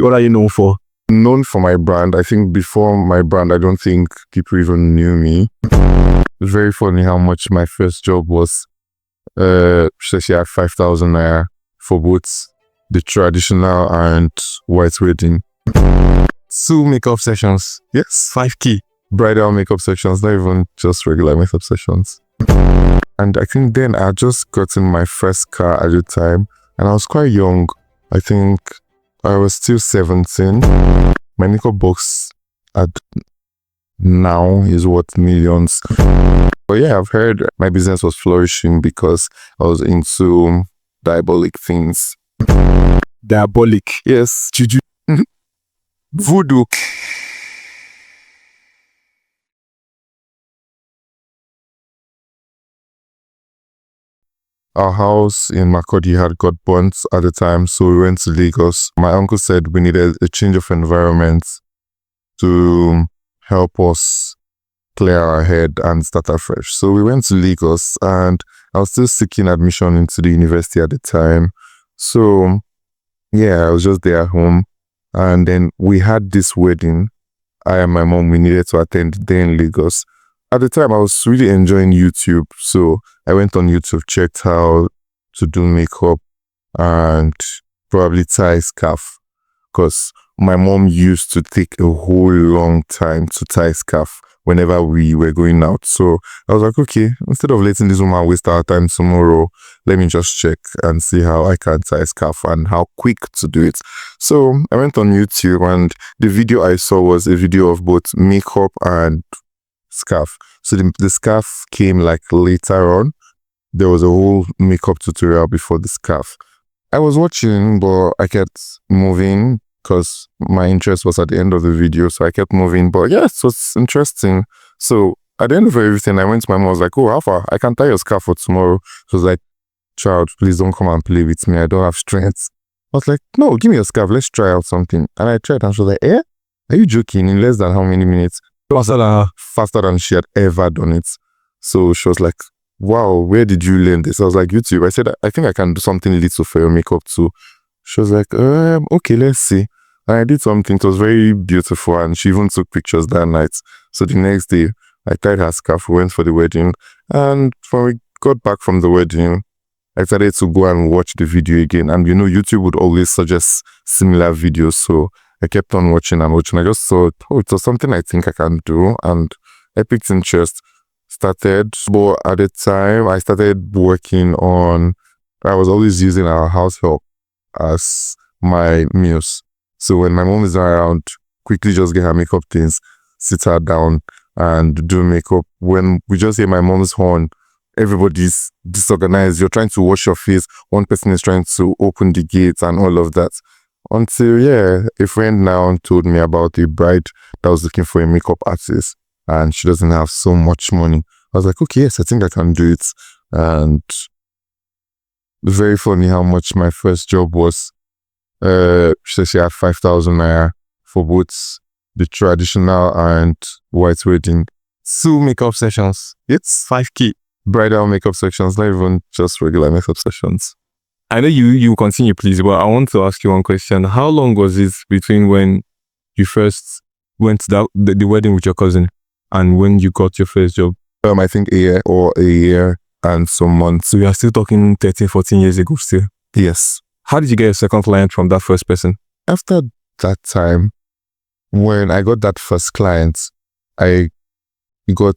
What are you known for? Known for my brand. I think before my brand, I don't think people even knew me. It's very funny how much my first job was. She had 5,000 naira for both the traditional and white wedding. 2 makeup sessions. Yes, 5K. bridal makeup sessions, not even just regular makeup sessions. And I think then I had just gotten my first car at the time, and I was quite young. I think I was still 17. My makeup box at now is worth millions. But yeah, I've heard my business was flourishing because I was into diabolic things. Diabolic. Yes, Juju. voodoo. Our house in Makurdi had got burnt at the time, so we went to Lagos. My uncle said we needed a change of environment to help us clear our head and start afresh. So we went to Lagos, and I was still seeking admission into the university at the time. So yeah, I was just there at home, and then we had this wedding. I and my mom, we needed to attend there in Lagos. At the time, I was really enjoying YouTube, so I went on YouTube, checked how to do makeup and probably tie scarf, because my mom used to take a whole long time to tie scarf whenever we were going out. So I was like, okay, instead of letting this woman waste our time tomorrow, let me just check and see how I can tie scarf and how quick to do it. So I went on YouTube, and the video I saw was a video of both makeup and scarf. So the scarf came like later on. There was a whole makeup tutorial before the scarf. I was watching, but I kept moving because my interest was at the end of the video, so I kept moving. But yes, it was interesting. So at the end of everything, I went to my mom. I was like, oh, how far? I can tie your scarf for tomorrow. She was like, child, please don't come and play with me. I don't have strength. I was like, no, give me your scarf. Let's try out something. And I tried, and she was like, eh? Are you joking? In less than how many minutes? Faster than she had ever done it. So she was like, wow, where did you learn this? I was like, YouTube. I said, I think I can do something little for your makeup too. She was like, okay, let's see. And I did something. It was very beautiful, and she even took pictures that night. So the next day, I tied her scarf, we went for the wedding, and when we got back from the wedding, I started to go and watch the video again. And YouTube would always suggest similar videos, so I kept on watching and watching. I just thought, oh, it was something I think I can do, and I picked interest. Started, but at the time, I started working on, I was always using our house help as my muse. So when my mom is around, quickly just get her makeup things, sit her down and do makeup. When we just hear my mom's horn, everybody's disorganized. You're trying to wash your face. One person is trying to open the gate and all of that. Until, yeah, a friend now told me about a bride that was looking for a makeup artist, and she doesn't have so much money. I was like, okay, yes, I think I can do it. And very funny how much my first job was. She said she had 5,000 naira for both the traditional and white wedding. 2 makeup sessions. It's 5K. Bridal makeup sessions, not even just regular makeup sessions. I know you continue, please, but I want to ask you one question. How long was it between when you first went to the wedding with your cousin and when you got your first job? I think a year and some months. So you are still talking 13, 14 years ago still? Yes. How did you get a second client from that first person? After that time, when I got that first client, I got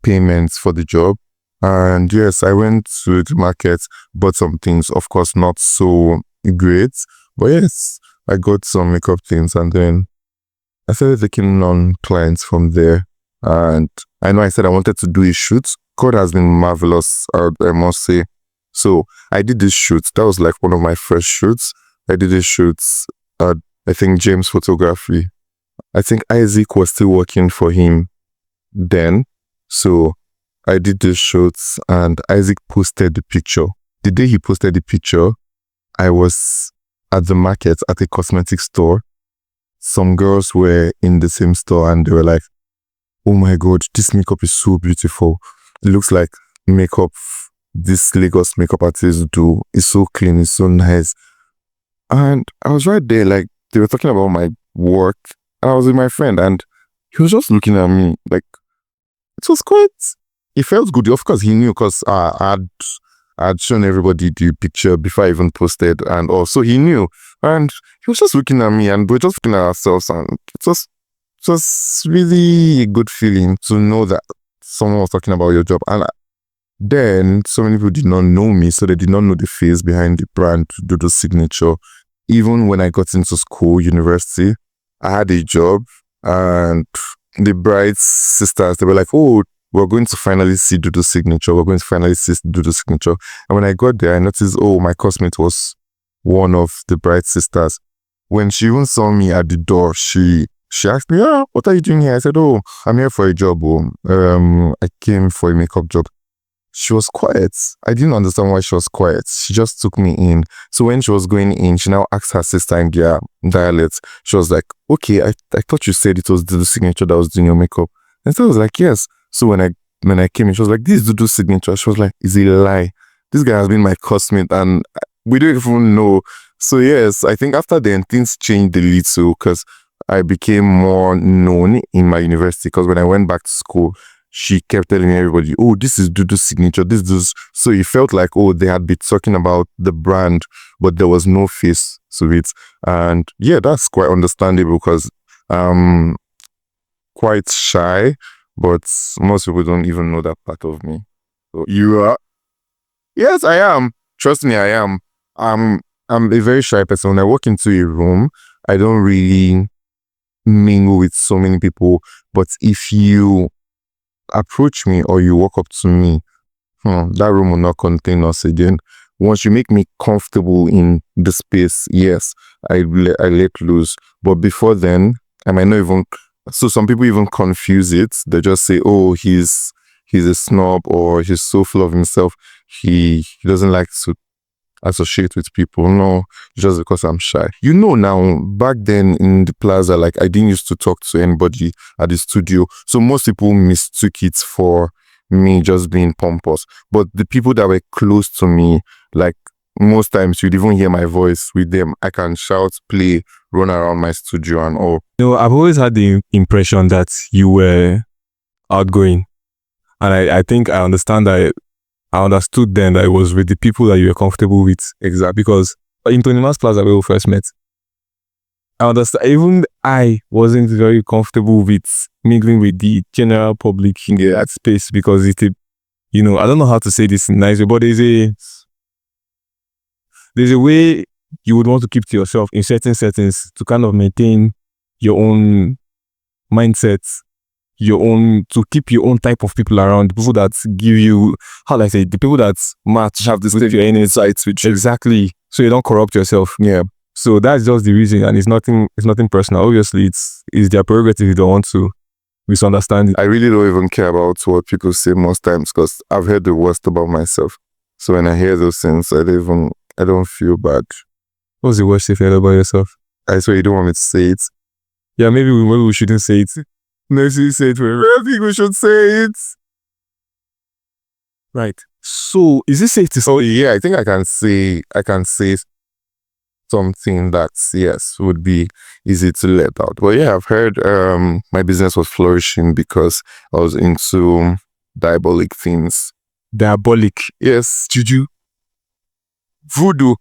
payments for the job. And yes, I went to the market, bought some things, of course, not so great. But yes, I got some makeup things, and then I started taking on clients from there. And I know I said I wanted to do a shoot. God has been marvelous, I must say. So I did this shoot. That was like one of my first shoots. I did this shoot at, I think, James Photography. I think Isaac was still working for him then. So I did this shoot, and Isaac posted the picture. The day he posted the picture, I was at the market at a cosmetic store. Some girls were in the same store, and they were like, oh my God, this makeup is so beautiful. It looks like makeup this Lagos makeup artists do. It's so clean, it's so nice. And I was right there like, they were talking about my work, and I was with my friend, and he was just looking at me like, it was quite, it felt good. Of course, he knew because I'd shown everybody the picture before I even posted, and also he knew. And he was just looking at me, and we're just looking at ourselves, and it was really a good feeling to know that someone was talking about your job. And then so many people did not know me, so they did not know the face behind the brand Dudus signature. Even when I got into school, university, I had a job, and the bride's sisters, they were like, oh, we're going to finally see Dudus signature. We're going to finally see Dudus signature. And when I got there, I noticed, oh, my classmate was one of the bride's sisters. When she even saw me at the door, she asked me, what are you doing here? I said, oh, I'm here for a job. I came for a makeup job. She was quiet. I didn't understand why she was quiet. She just took me in. So when she was going in, she now asked her sister in their dialect. She was like, okay, I thought you said it was the signature that was doing your makeup. And so I was like, yes. So when I came in, she was like, this is Dudu's signature. She was like, it's a lie. This guy has been my classmate and we don't even know. So yes, I think after then things changed a little because I became more known in my university, because when I went back to school, she kept telling everybody, oh, this is Dudu's signature, this is. So it felt like, oh, they had been talking about the brand, but there was no face to it. And yeah, that's quite understandable because I'm quite shy, but most people don't even know that part of me. So you are? Yes, I am. Trust me, I am. I'm a very shy person. When I walk into a room, I don't really mingle with so many people. But if you approach me or you walk up to me, that room will not contain us again. Once you make me comfortable in the space, yes, I let loose. But before then, I might not even. So some people even confuse it. They just say, "Oh, he's a snob," or "He's so full of himself. He doesn't like to associate with people." No, just because I'm shy. You know, now back then in the plaza, like I didn't used to talk to anybody at the studio, so most people mistook it for me just being pompous. But the people that were close to me, like most times you'd even hear my voice with them. I can shout, play, run around my studio and all. I've always had the impression that you were outgoing, and I think I understand that. I understood then that it was with the people that you were comfortable with. Exactly. Because in Tonyma's Plaza where we first met, I understand. Even I wasn't very comfortable with mingling with the general public in that space because it's I don't know how to say this in a nice way, but there's a way you would want to keep to yourself in certain settings to kind of maintain your own mindset, to keep your own type of people around, people that give you, how do I say, the people that match, have this your own insights with you. Exactly. So you don't corrupt yourself. Yeah. So that's just the reason, and it's nothing personal. Obviously, it's their prerogative. You don't want to misunderstand it. I really don't even care about what people say most times because I've heard the worst about myself. So when I hear those things, I don't feel bad. What's the worst you've heard about yourself? I swear you don't want me to say it. Yeah, maybe we shouldn't say it. No, you say it. I think we should say it. Right. So is it safe to say? Oh yeah, I think I can say something that yes would be easy to let out. But yeah, I've heard my business was flourishing because I was into diabolic things. Diabolic? Yes. Juju? Voodoo.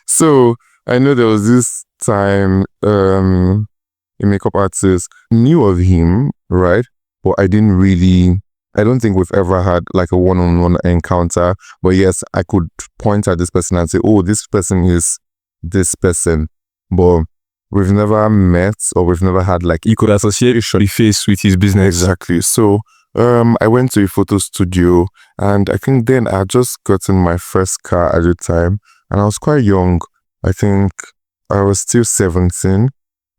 So I know there was this time a makeup artist knew of him, right? But I don't think we've ever had like a one-on-one encounter. But yes, I could point at this person and say, oh, this person is this person. But we've never met or we've never had like... You could associate the face with his business. Exactly. So I went to a photo studio and I think then I had just gotten my first car at the time and I was quite young. I think I was still 17.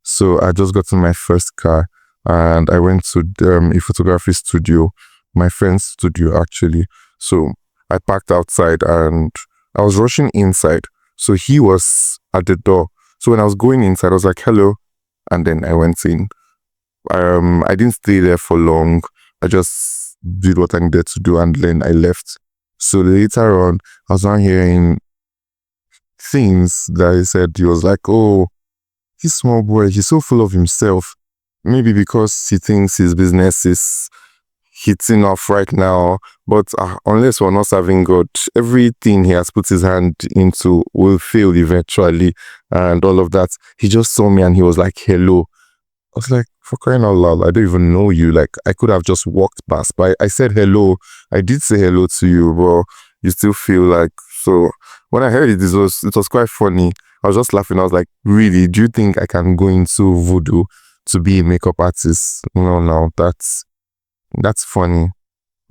So I just got in my first car and I went to a photography studio, my friend's studio actually. So I parked outside and I was rushing inside. So he was at the door. So when I was going inside, I was like, hello. And then I went in. I didn't stay there for long. I just did what I needed to do and then I left. So later on, I was now hearing things that he said. He was like, oh, this small boy, he's so full of himself. Maybe because he thinks his business is hitting off right now. But unless we're not serving God, everything he has put his hand into will fail eventually and all of that. He just saw me and he was like, hello. I was like, for crying out loud, I don't even know you. Like, I could have just walked past, but I said hello. I did say hello to you, but you still feel like, so when I heard it, it was quite funny. I was just laughing. I was like, really, do you think I can go into voodoo to be a makeup artist? No, that's funny.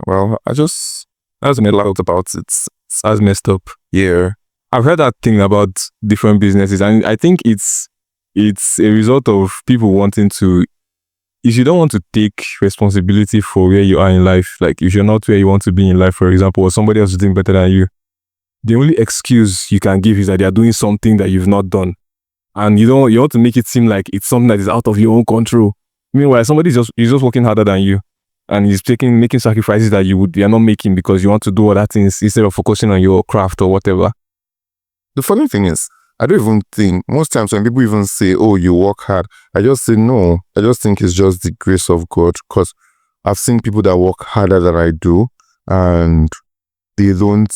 Well, I just laughed about it. That's messed up. Yeah. I've heard that thing about different businesses, and I think it's a result of people wanting to, if you don't want to take responsibility for where you are in life, like if you're not where you want to be in life, for example, or somebody else is doing better than you, the only excuse you can give is that they are doing something that you've not done. And you want to make it seem like it's something that is out of your own control. Meanwhile, somebody's just working harder than you, and he's making sacrifices that you're not making because you want to do other things instead of focusing on your craft or whatever. The funny thing is, I don't even think, most times when people even say, oh, you work hard, I just say no. I just think it's just the grace of God, because I've seen people that work harder than I do and they don't,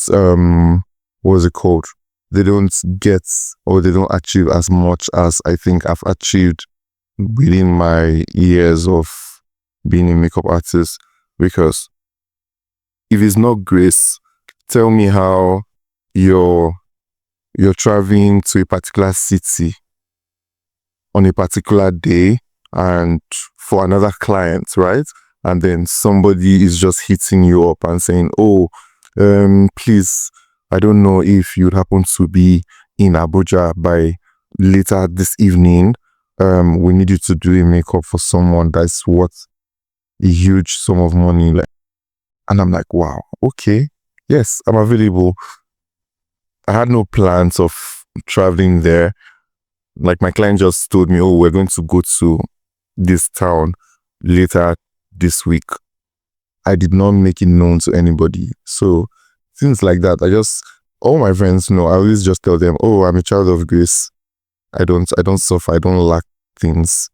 what's it called? They don't get, or they don't achieve as much as I think I've achieved within my years of being a makeup artist. Because if it's not grace, tell me how you're traveling to a particular city on a particular day and for another client, right? And then somebody is just hitting you up and saying, oh, please, I don't know if you'd happen to be in Abuja by later this evening. We need you to do a makeup for someone that's worth a huge sum of money. And I'm like, wow, okay, yes, I'm available. I had no plans of traveling there. Like, my client just told me, oh, we're going to go to this town later this week. I did not make it known to anybody. So things like that, all my friends know. I always just tell them, oh, I'm a child of grace. I don't suffer. I don't lack things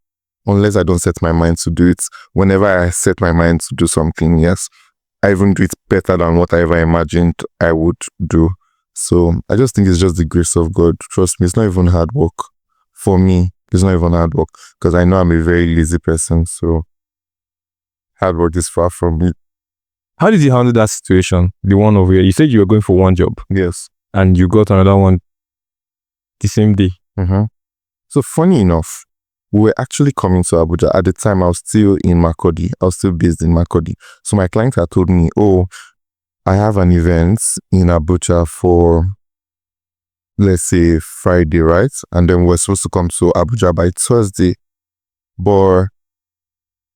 unless I don't set my mind to do it. Whenever I set my mind to do something, yes, I even do it better than what I ever imagined I would do. So I just think it's just the grace of God. Trust me, it's not even hard work. For me, it's not even hard work, because I know I'm a very lazy person. So hard work is far from me. How did you handle that situation? The one over here. You said you were going for one job. Yes. And you got another one the same day. Mm-hmm. So funny enough, we were actually coming to Abuja. At the time, I was still in Makurdi. I was still based in Makurdi. So my client had told me, oh, I have an event in Abuja for, let's say, Friday, right? And then we're supposed to come to Abuja by Thursday. But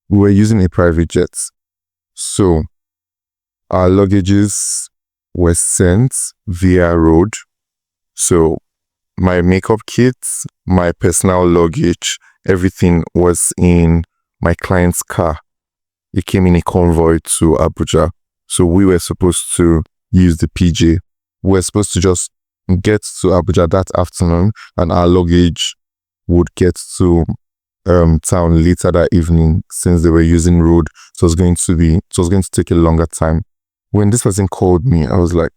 we were using a private jet. So our luggages were sent via road. So my makeup kits, my personal luggage, everything was in my client's car. It came in a convoy to Abuja. So we were supposed to use the PJ. We were supposed to just get to Abuja that afternoon, and our luggage would get to town later that evening, since they were using road. So it was going to take a longer time. When this person called me, I was like,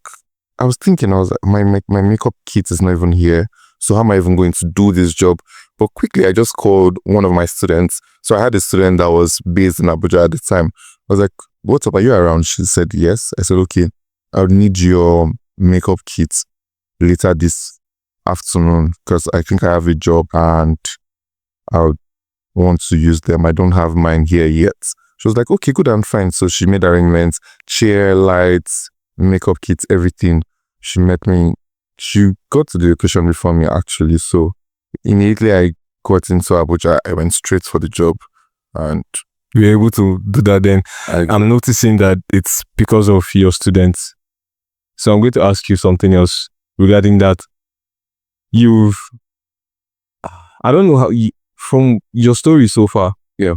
my makeup kit is not even here. So how am I even going to do this job? But quickly, I just called one of my students. So I had a student that was based in Abuja at the time. I was like, what's up? Are you around? She said, yes. I said, okay, I'll need your makeup kit later this afternoon, because I think I have a job and I would want to use them. I don't have mine here yet. She was like, okay, good and fine. So she made arrangements, chair, lights, makeup kits, everything. She met me. She got to the location before me, actually. So immediately I got into Abuja, I went straight for the job, and you were able to do that then. I'm noticing that it's because of your students. So I'm going to ask you something else regarding that. I don't know how, from your story so far, yeah,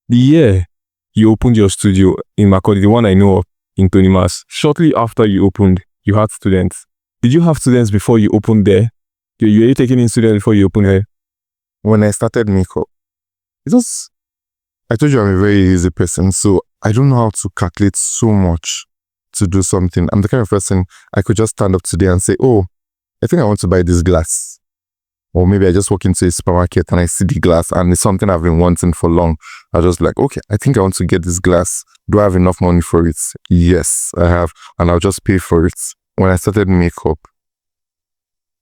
the year you opened your studio in Makurdi, the one I know of in Tonimas, shortly after you opened, you had students. Did you have students before you opened there? You were taking in students before you open hair? When I started makeup, I told you I'm a very easy person, so I don't know how to calculate so much to do something. I'm the kind of person I could just stand up today and say, oh, I think I want to buy this glass. Or maybe I just walk into a supermarket and I see the glass and it's something I've been wanting for long. I just like, okay, I think I want to get this glass. Do I have enough money for it? Yes, I have. And I'll just pay for it. When I started makeup,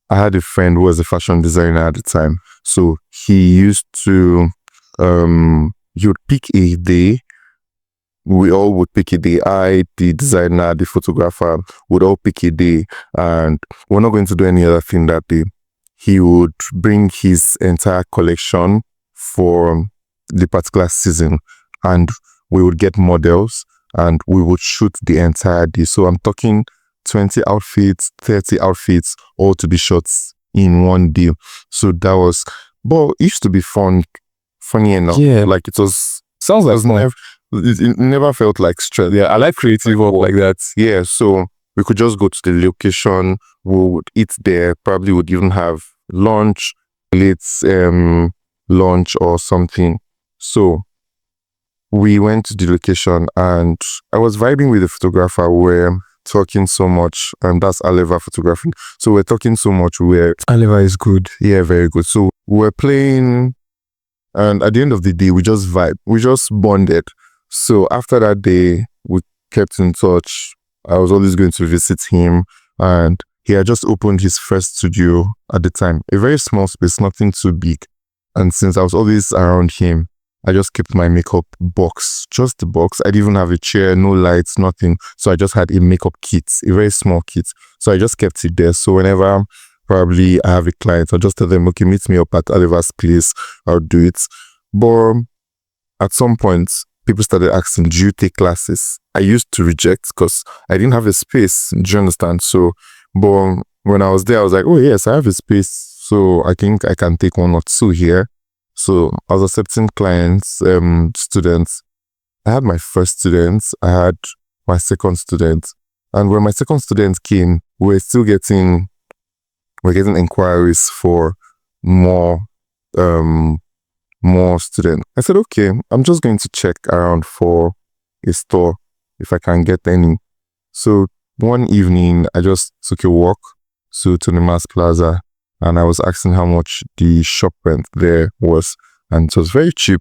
I had a friend who was a fashion designer at the time. So he used to, he would pick a day. We all would pick a day. I, the designer, the photographer, would all pick a day. And we're not going to do any other thing that day. He would bring his entire collection for the particular season. And we would get models and we would shoot the entire day. So I'm talking 20 outfits, 30 outfits, all to be shot in one day. So that was, but it used to be funny enough. Yeah. Like it was, Sounds like fun. it never felt like stress. Yeah, I like creative work like that. Yeah, so we could just go to the location, we would eat there, probably would even have lunch, late lunch or something. So we went to the location and I was vibing with the photographer. We're talking so much, and that's Aleva Photography. So we're talking so much. Aleva is good. Yeah, very good. So we're playing, and at the end of the day, we just vibe. We just bonded. So after that day, we kept in touch. I was always going to visit him, and he had just opened his first studio at the time. A very small space, nothing too big. And since I was always around him, I just kept my makeup box, just the box. I didn't even have a chair, no lights, nothing. So I just had a makeup kit, a very small kit. So I just kept it there. So whenever probably I have a client, I'll just tell them, okay, meet me up at Aleva's place. I'll do it. But at some point, people started asking, do you take classes? I used to reject because I didn't have a space. Do you understand? So, but when I was there, I was like, oh yes, I have a space. So I think I can take 1 or 2 here. So I was accepting clients, students. I had my first students. I had my second student. And when my second student came, we're getting inquiries for more students. I said, okay, I'm just going to check around for a store if I can get any. So one evening, I just took a walk to Tonimas Plaza and I was asking how much the shop rent there was. And it was very cheap.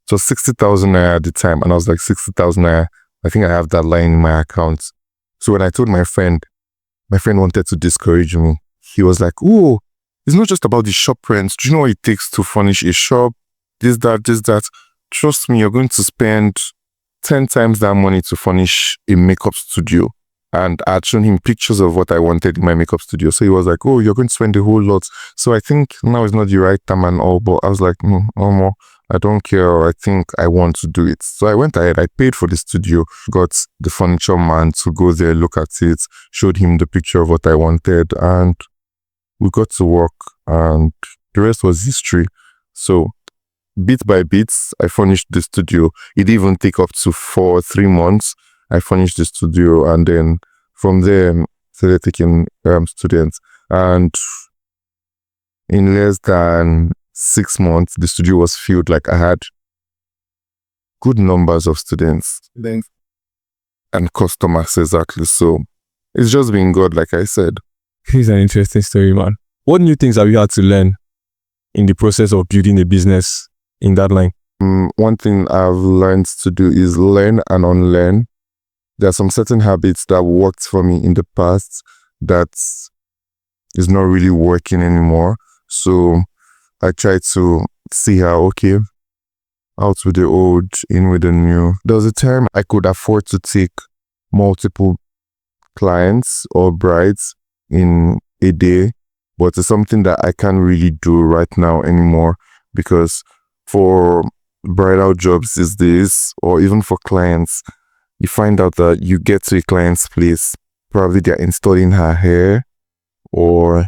It was 60,000 naira at the time. And I was like, 60,000 naira, I think I have that line in my account. So when I told my friend wanted to discourage me. He was like, oh, it's not just about the shop rent. Do you know what it takes to furnish a shop? This, that. Trust me, you're going to spend 10 times that money to furnish a makeup studio. And I had shown him pictures of what I wanted in my makeup studio. So he was like, oh, you're going to spend a whole lot. So I think now is not the right time and all. But I was like, no more. I don't care. I think I want to do it. So I went ahead. I paid for the studio, got the furniture man to go there, look at it, showed him the picture of what I wanted. And we got to work. And the rest was history. So bit by bit, I furnished the studio. It didn't even take up to 3 months. I finished the studio, and then from there, started taking students. And in less than 6 months, the studio was filled. Like I had good numbers of students and customers, exactly. So it's just been good, like I said. It's an interesting story, man. What new things have you had to learn in the process of building a business in that line? One thing I've learned to do is learn and unlearn. There are some certain habits that worked for me in the past that is not really working anymore. So I try to see how, okay, out with the old, in with the new. There was a time I could afford to take multiple clients or brides in a day, but it's something that I can't really do right now anymore, because for bridal jobs these days, or even for clients, you find out that you get to a client's place, probably they're installing her hair, or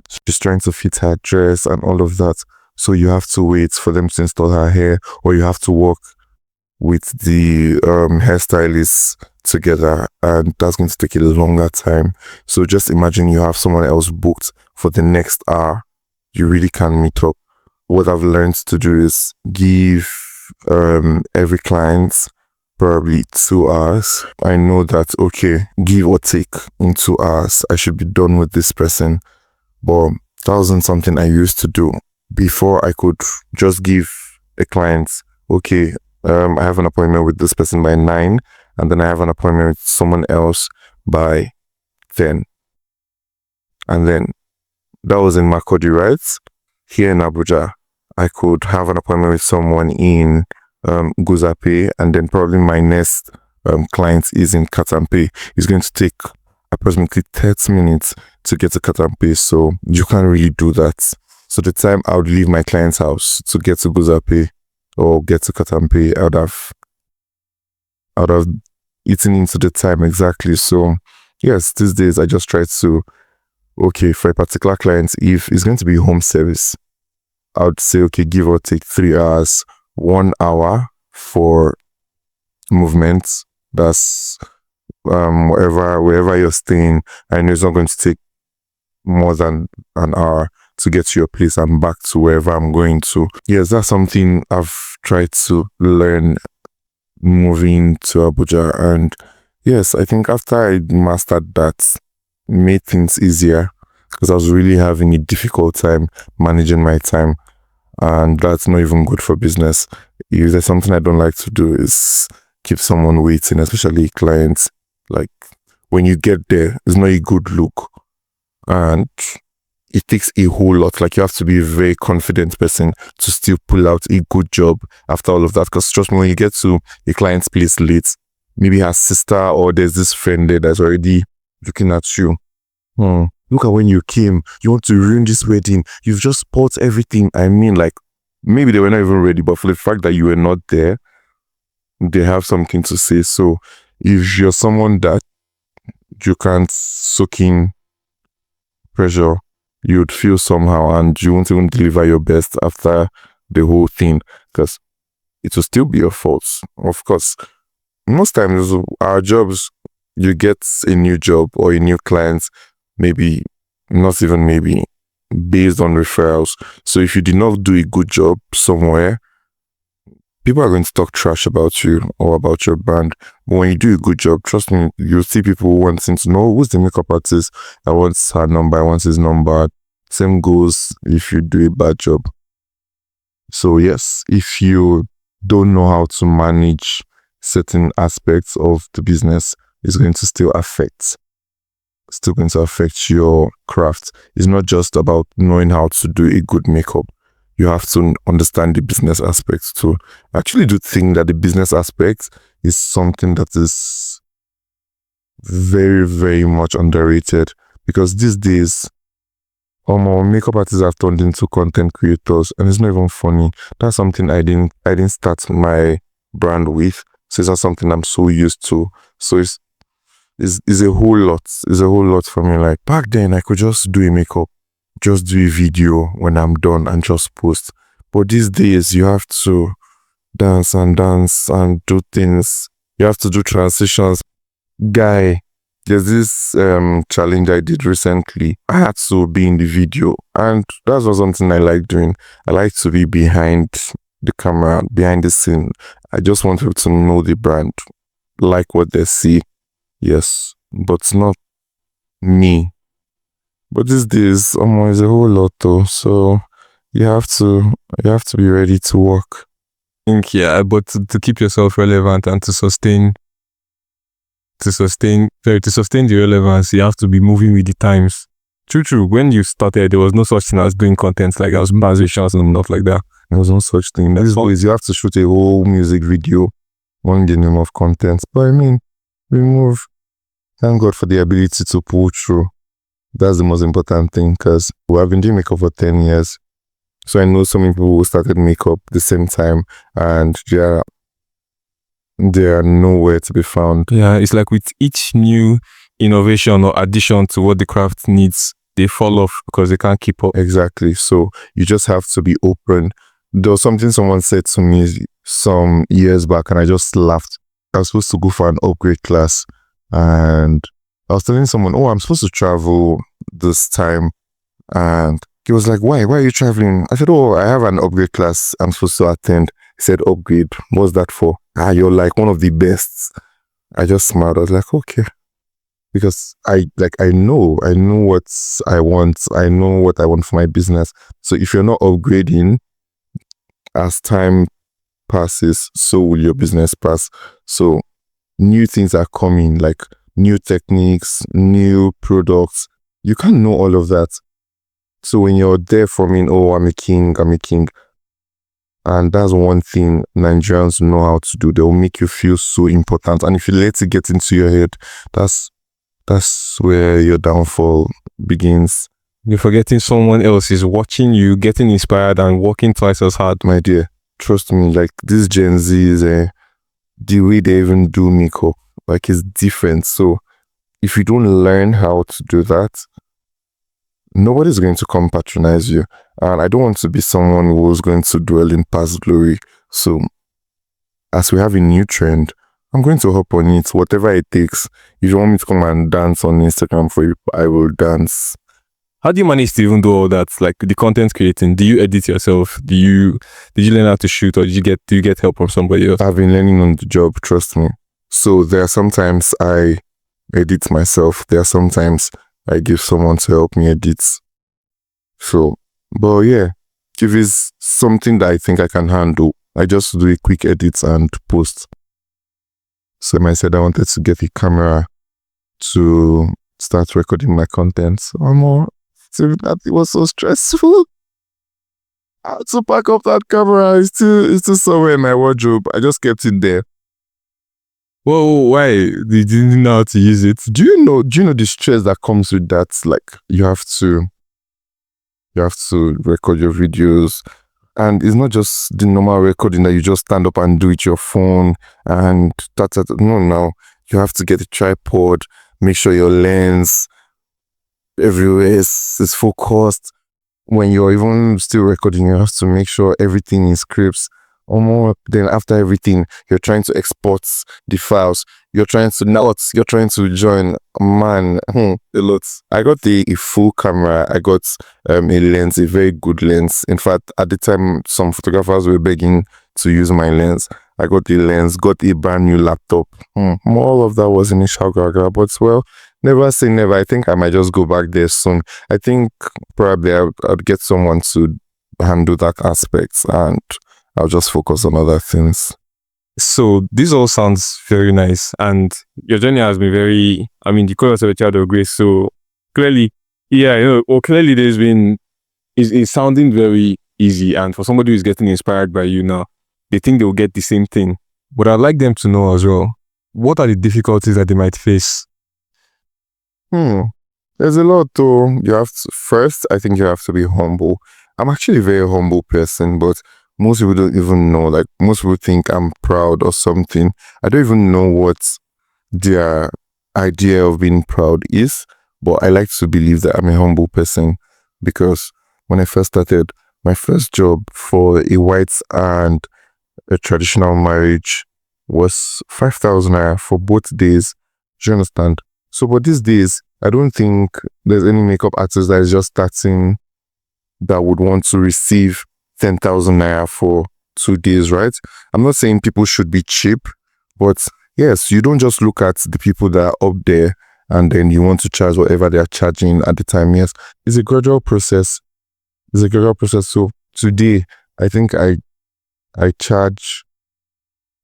she's trying to fit her dress and all of that. So you have to wait for them to install her hair, or you have to work with the hairstylist together, and that's going to take a longer time. So just imagine you have someone else booked for the next hour. You really can't meet up. What I've learned to do is give every client probably 2 hours. I know that, okay, give or take, in 2 hours I should be done with this person. But that wasn't something I used to do. Before, I could just give a client, okay, I have an appointment with this person by 9, and then I have an appointment with someone else by 10. And then that was in Makurdi, right? Here in Abuja, I could have an appointment with someone in Guzape, and then probably my next client is in Katampe. It's going to take approximately 30 minutes to get to Katampe, so you can't really do that. So the time I would leave my client's house to get to Guzape or get to Katampe, I would have eaten into the time exactly. So yes, these days I just try to, okay, for a particular client, if it's going to be home service, I would say, okay, give or take 3 hours, 1 hour for movements. That's wherever you're staying. I know it's not going to take more than an hour to get to your place and back to wherever I'm going to. Yes, that's something I've tried to learn moving to Abuja. And yes, I think after I mastered that, it made things easier, because I was really having a difficult time managing my time, and that's not even good for business. If there's something I don't like to do is keep someone waiting, especially clients. Like, when you get there, it's not a good look, and it takes a whole lot. Like, you have to be a very confident person to still pull out a good job after all of that. Because trust me, when you get to a client's place late, maybe her sister or there's this friend there that's already looking at you. Look at when you came. You want to ruin this wedding. You've just bought everything. I mean, like, maybe they were not even ready, but for the fact that you were not there, they have something to say. So if you're someone that you can't soak in pressure, you'd feel somehow, and you won't even deliver your best after the whole thing, because it will still be your fault. Of course, most times our jobs, you get a new job or a new client, maybe, not even maybe, based on referrals. So if you did not do a good job somewhere, people are going to talk trash about you or about your brand. But when you do a good job, trust me, you'll see people wanting to know who's the makeup artist. I want her number, I want his number. Same goes if you do a bad job. So yes, if you don't know how to manage certain aspects of the business, it's going to still affect your craft. It's not just about knowing how to do a good makeup. You have to understand the business aspects too. I actually do think that the business aspect is something that is very, very much underrated, because these days, makeup artists have turned into content creators, and it's not even funny. That's something I didn't start my brand with, so it's not something I'm so used to. So it's a whole lot. It's a whole lot for me. Like, back then, I could just do a makeup, just do a video when I'm done and just post. But these days, you have to dance and do things. You have to do transitions. Guy, there's this challenge I did recently. I had to be in the video, and that's not something I like doing. I like to be behind the camera, behind the scene. I just want people to know the brand, like what they see. Yes, but not me. But these days, it's a whole lot though. So you have to be ready to work. I think, yeah, but to keep yourself relevant and to sustain the relevance, you have to be moving with the times. True. When you started, there was no such thing as doing content, like I was musicians and stuff like that. There was no such thing. These days, you have to shoot a whole music video on the name of content. But I mean, we move. Thank God for the ability to pull through. That's the most important thing, because I've been doing makeup for 10 years. So I know so many people who started makeup the same time, and they are nowhere to be found. Yeah, it's like with each new innovation or addition to what the craft needs, they fall off because they can't keep up. Exactly. So you just have to be open There was something someone said to me some years back, and I just laughed. I was supposed to go for an upgrade class, and I was telling someone, "Oh, I'm supposed to travel this time," and he was like, "Why? Why are you traveling?" I said, "Oh, I have an upgrade class I'm supposed to attend." He said, "Upgrade? What's that for?" "Ah, you're like one of the best." I just smiled. I was like, "Okay," because I know what I want. I know what I want for my business. So if you're not upgrading as time passes, so will your business pass. So new things are coming, like new techniques, new products. You can't know all of that. So when you're there forming, "Oh, I'm a king," and that's one thing Nigerians know how to do. They'll make you feel so important. And if you let it get into your head, that's where your downfall begins. You're forgetting someone else is watching you, getting inspired and working twice as hard. My dear, trust me, like this Gen Z is the way they even do makeup, like it's different. So if you don't learn how to do that, nobody's going to come patronize you. And I don't want to be someone who's going to dwell in past glory. So as we have a new trend, I'm going to hop on it, whatever it takes. If you want me to come and dance on Instagram for you, I will dance. How do you manage to even do all that? Like the content creating, do you edit yourself? Did you learn how to shoot, or do you get help from somebody else? I've been learning on the job, trust me. So there are sometimes I edit myself. There are sometimes I give someone to help me edit. So, but yeah, if it's something that I think I can handle, I just do a quick edit and post. So I said I wanted to get a camera to start recording my content. That it was so stressful. I had to pack up that camera. It's still somewhere in my wardrobe. I just kept it there. Whoa, why? You didn't know how to use it? Do you know the stress that comes with that? Like you have to record your videos, and it's not just the normal recording that you just stand up and do with your phone and no, you have to get a tripod, make sure your lens everywhere is focused. When you're even still recording, you have to make sure everything is crisp. Then after everything, you're trying to export the files. You're trying to join. Man, a lot. I got a full camera. I got a lens, a very good lens. In fact, at the time, some photographers were begging to use my lens. I got the lens, got a brand new laptop. All of that was initial gaga, but well, never say never. I think I might just go back there soon. I think probably I'll get someone to handle that aspect, and I'll just focus on other things. So this all sounds very nice, and your journey has been very, you call yourself a child of grace, so clearly, clearly there's been, it's sounding very easy, and for somebody who's getting inspired by you now, they think they'll get the same thing. But I'd like them to know as well, what are the difficulties that they might face? There's a lot though. First, I think you have to be humble. I'm actually a very humble person, but most people don't even know. Like, most people think I'm proud or something. I don't even know what their idea of being proud is, but I like to believe that I'm a humble person, because when I first started, my first job for a white and a traditional marriage was 5,000 naira for both days. Do you understand? So, but these days, I don't think there's any makeup artist that is just starting that would want to receive 10,000 naira for 2 days, right? I'm not saying people should be cheap, but yes, you don't just look at the people that are up there and then you want to charge whatever they are charging at the time. Yes, it's a gradual process. So today, I think I charge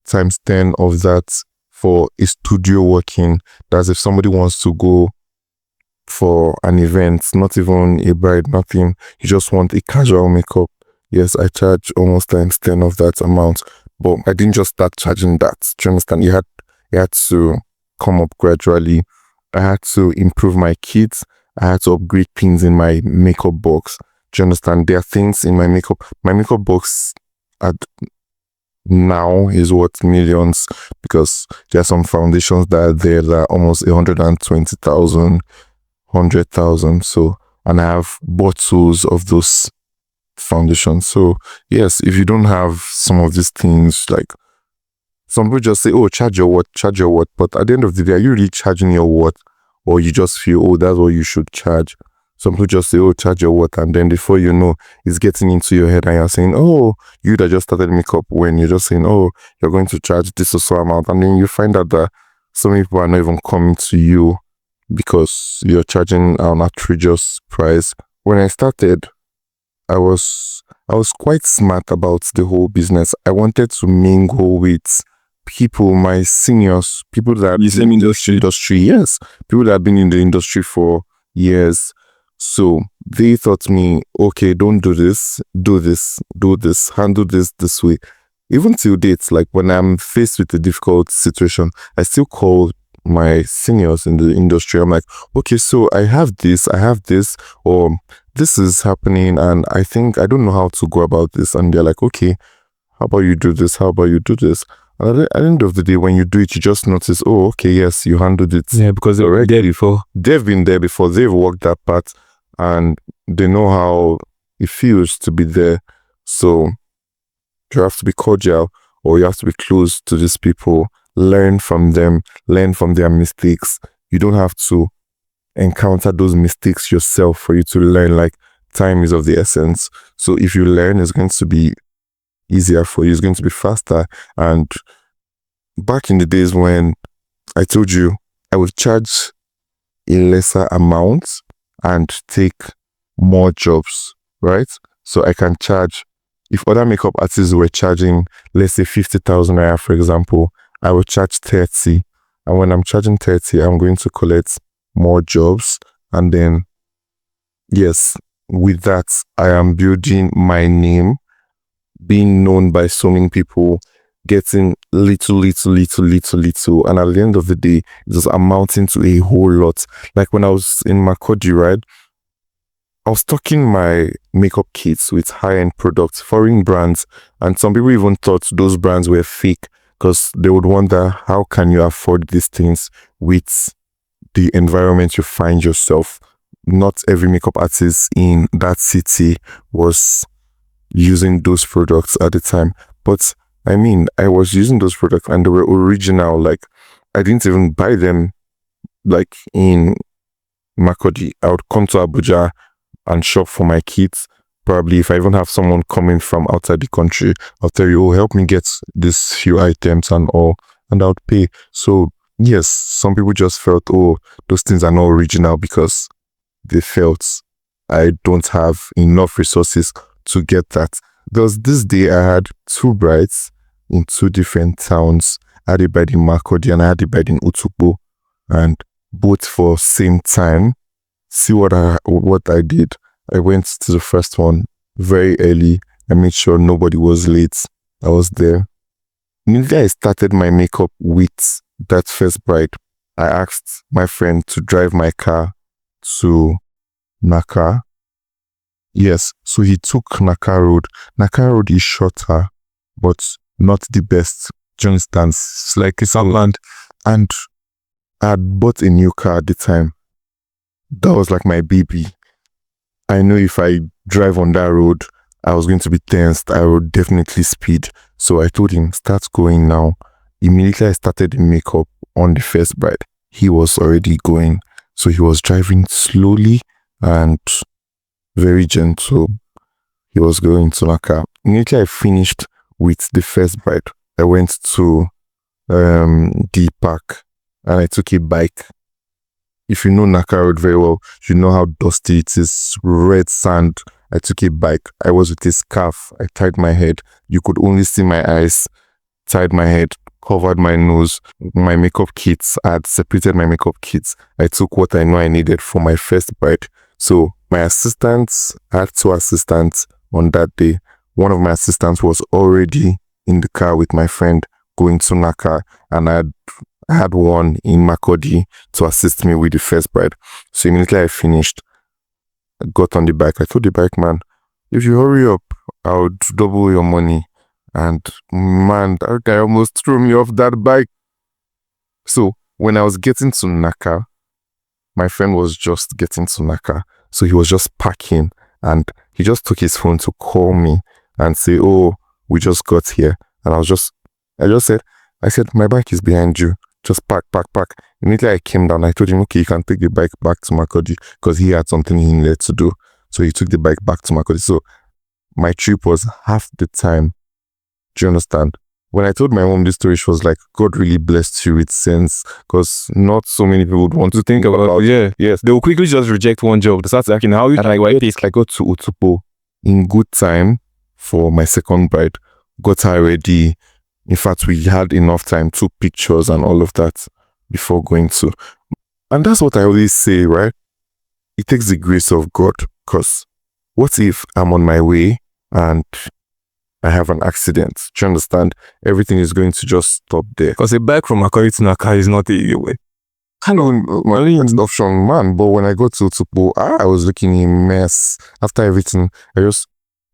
times 10 of that for a studio working. That's if somebody wants to go for an event, not even a bride, nothing. You just want a casual makeup. Yes, I charge almost times 10 of that amount. But I didn't just start charging that. Do you understand? You had to come up gradually. I had to improve my kits. I had to upgrade things in my makeup box. Do you understand? There are things in my makeup. My makeup box now is worth millions, because there are some foundations that are there that are almost 120,000, 100,000. So, and I have bottles of those foundation. So yes, if you don't have some of these things, like some people just say, oh, charge your what. But at the end of the day, are you really charging your what? Or you just feel, oh, that's what you should charge. Some people just say, oh, charge your what, and then before you know, it's getting into your head and you're saying, oh, you that just started makeup, when you're just saying, oh, you're going to charge this or so amount. And then you find out that some people are not even coming to you because you're charging an outrageous price. When I started, I was quite smart about the whole business. I wanted to mingle with people, my seniors, people that are The same industry. yes, people that have been in the industry for years. So they taught me, okay, don't do this, do this, handle this way. Even till date, like when I'm faced with a difficult situation, I still call my seniors in the industry. I'm like, okay, so I have this, or this is happening, and I think I don't know how to go about this. And they're like, okay, how about you do this? How about you do this? And at the end of the day, when you do it, you just notice, oh, okay, yes, you handled it. Yeah, because they were there before. They've been there before. They've walked that path, and they know how it feels to be there. So you have to be cordial, or you have to be close to these people, learn from them, learn from their mistakes. You don't have to encounter those mistakes yourself for you to learn. Like, time is of the essence. So if you learn, it's going to be easier for you, it's going to be faster. And back in the days when I told you I would charge a lesser amount and take more jobs, right? So I can charge, if other makeup artists were charging, let's say 50,000 naira, for example, I will charge 30. And when I'm charging 30, I'm going to collect more jobs. And then, yes, with that, I am building my name, being known by so many people, getting little. And at the end of the day, it was amounting to a whole lot. Like when I was in Makurdi, right? I was stocking my makeup kits with high-end products, foreign brands, and some people even thought those brands were fake because they would wonder, how can you afford these things with the environment you find yourself? Not every makeup artist in that city was using those products at the time. But I mean, I was using those products and they were original. Like, I didn't even buy them like in Makurdi. I would come to Abuja and shop for my kits. Probably if I even have someone coming from outside the country, I'll tell you, oh, help me get these few items and all, and I'll pay. So yes, some people just felt, oh, those things are not original because they felt I don't have enough resources to get that. There was this day I had 2 brides in 2 different towns. I had a bride in Makurdi and I had a bride in Utukpo, and both for same time. See what I did. I went to the first one very early. I made sure nobody was late. I was there. Immediately I started my makeup with that first bride, I asked my friend to drive my car to Naka. Yes, so he took Naka Road. Naka Road is shorter, but not the best. Do you understand? It's like it's a land. And I had bought a new car at the time. That was like my baby. I know if I drive on that road, I was going to be tensed. I would definitely speed. So I told him, start going now. Immediately I started the makeup on the first bride. He was already going. So he was driving slowly and very gentle. He was going to Naka. Immediately I finished with the first bride, I went to the park and I took a bike. If you know Naka Road very well, you know how dusty it is, red sand. I took a bike. I was with a scarf. I tied my head. You could only see my eyes. Tied my head, covered my nose. My makeup kits, I had separated my makeup kits. I took what I know I needed for my first bride. So my assistants, I had 2 assistants on that day. One of my assistants was already in the car with my friend going to Naka, and I had one in Makurdi to assist me with the first bride. So immediately I finished, I got on the bike. I told the bike man, if you hurry up, I'll double your money. And man, that guy almost threw me off that bike. So when I was getting to Naka, my friend was just getting to Naka. So he was just parking and he just took his phone to call me and say, oh, we just got here. And I said, my bike is behind you. Just pack. Immediately I came down, I told him, okay, you can take the bike back to Makurdi because he had something he needed to do. So he took the bike back to Makurdi. So my trip was half the time. Do you understand? When I told my mom this story, she was like, God really blessed you with sense because not so many people would want to think about it. Yes. They will quickly just reject one job. They start asking how you like why this. I got to Utupo in good time for my second bride. Got her ready. In fact, we had enough time, took pictures and all of that before going to. And that's what I always say, right? It takes the grace of God because what if I'm on my way and I have an accident? Do you understand? Everything is going to just stop there. Because a bike from Makurdi to Naka is not a way. I know, my option, man. But when I got to Utupo, I was looking a mess. After everything,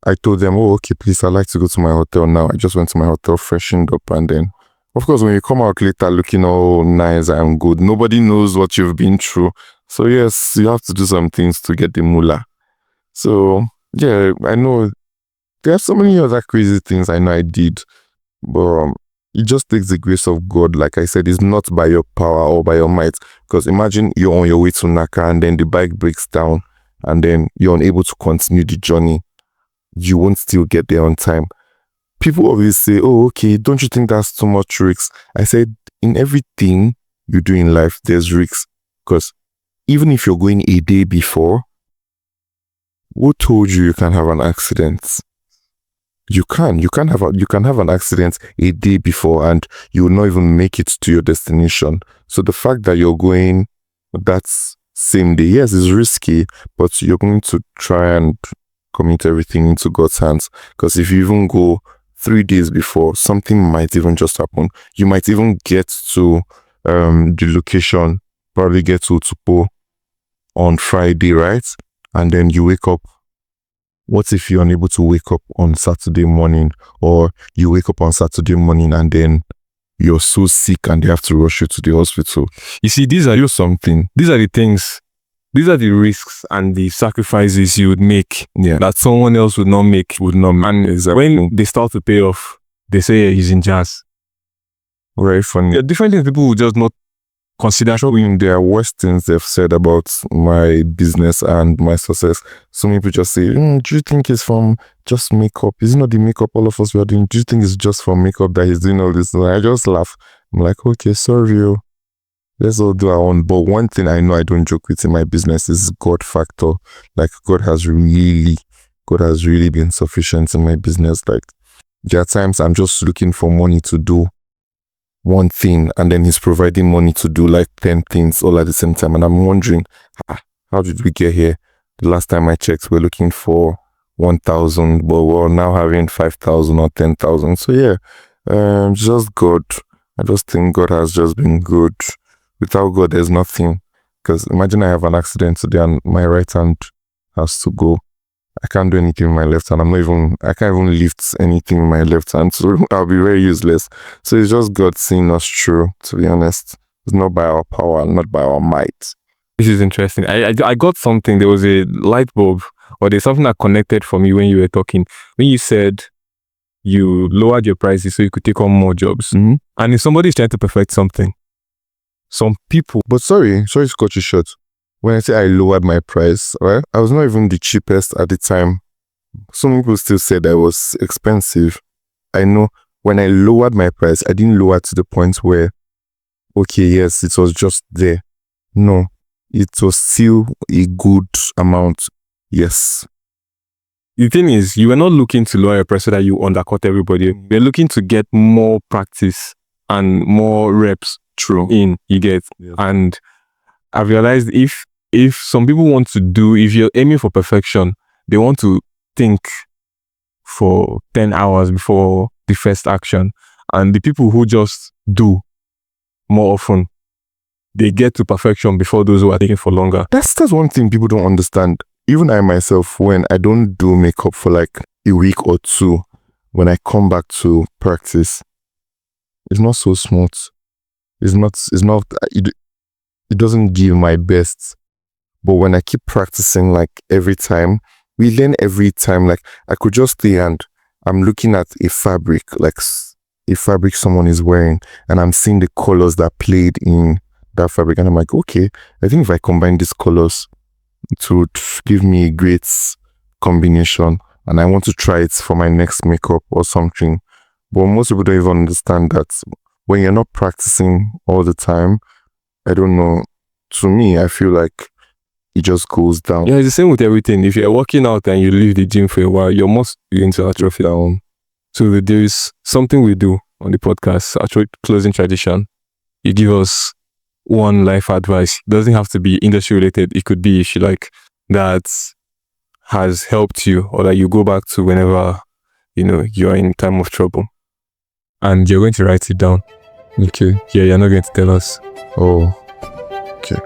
I told them, oh, okay, please, I'd like to go to my hotel now. I just went to my hotel, freshened up, and then, of course, when you come out later looking all nice and good, nobody knows what you've been through. So, yes, you have to do some things to get the moolah. So, yeah, I know there are so many other crazy things I know I did, but it just takes the grace of God. Like I said, it's not by your power or by your might. Because imagine you're on your way to Naka and then the bike breaks down and then you're unable to continue the journey. You won't still get there on time. People always say, oh, okay, don't you think that's too much risks? I said, in everything you do in life, there's risks. Because even if you're going a day before, who told you can have an accident? You can have an accident a day before and you will not even make it to your destination. So the fact that you're going that same day, yes, is risky, but you're going to try and commit everything into God's hands. Because if you even go 3 days before, something might even just happen. You might even get to the location, probably get to Utupo on Friday, right? And then you wake up. What if you're unable to wake up on Saturday morning, or you wake up on Saturday morning and then you're so sick and they have to rush you to the hospital? You see, these are the things. These are the risks and the sacrifices you would make that someone else would not make, And when they start to pay off, they say, yeah, he's in jazz. Very funny. Yeah, different things people would just not consider. There are worse things they've said about my business and my success. Some people just say, do you think it's from just makeup? Is it not the makeup all of us were doing? Do you think it's just from makeup that he's doing all this? And I just laugh. I'm like, okay, sorry. Let's all do our own. But one thing I know I don't joke with in my business is God factor. Like God has really been sufficient in my business. Like there are times I'm just looking for money to do one thing and then he's providing money to do like 10 things all at the same time. And I'm wondering, how did we get here? The last time I checked, we're looking for 1,000, but we're now having 5,000 or 10,000. So yeah, just God. I just think God has just been good. Without God, there's nothing. Because imagine I have an accident today and my right hand has to go. I can't do anything with my left hand. I can't even lift anything with my left hand. So I'll be very useless. So it's just God seeing us through, to be honest. It's not by our power, not by our might. This is interesting. I got something. There was a light bulb, or there's something that connected for me when you were talking. When you said you lowered your prices so you could take on more jobs. Mm-hmm. And if somebody's trying to perfect something, some people... But sorry to cut you short. When I say I lowered my price, right? I was not even the cheapest at the time. Some people still said I was expensive. I know when I lowered my price, I didn't lower to the point where, okay, yes, it was just there. No, it was still a good amount. Yes. The thing is, you were not looking to lower your price so that you undercut everybody. You're looking to get more practice and more reps in, you get. Yes. And I've realized if some people want to if you're aiming for perfection, they want to think for 10 hours before the first action. And the people who just do more often, they get to perfection before those who are taking for longer. That's one thing people don't understand. Even I myself, when I don't do makeup for like a week or two, when I come back to practice, it's not so smooth. It doesn't give my best. But when I keep practicing like every time, we learn every time. Like, I could just stay and I'm looking at a fabric, like a fabric someone is wearing, and I'm seeing the colors that played in that fabric, and I'm like, okay, I think if I combine these colors, it would give me a great combination, and I want to try it for my next makeup or something. But most people don't even understand that when you're not practicing all the time, I don't know, to me, I feel like it just goes down. Yeah, it's the same with everything. If you're working out and you leave the gym for a while, you're most going to atrophy down. So there is something we do on the podcast, actually closing tradition. You give us one life advice. It doesn't have to be industry related. It could be, if you like, that has helped you or that you go back to whenever, you're in time of trouble. And you're going to write it down. Okay. Yeah, you're not going to tell us. Oh, okay.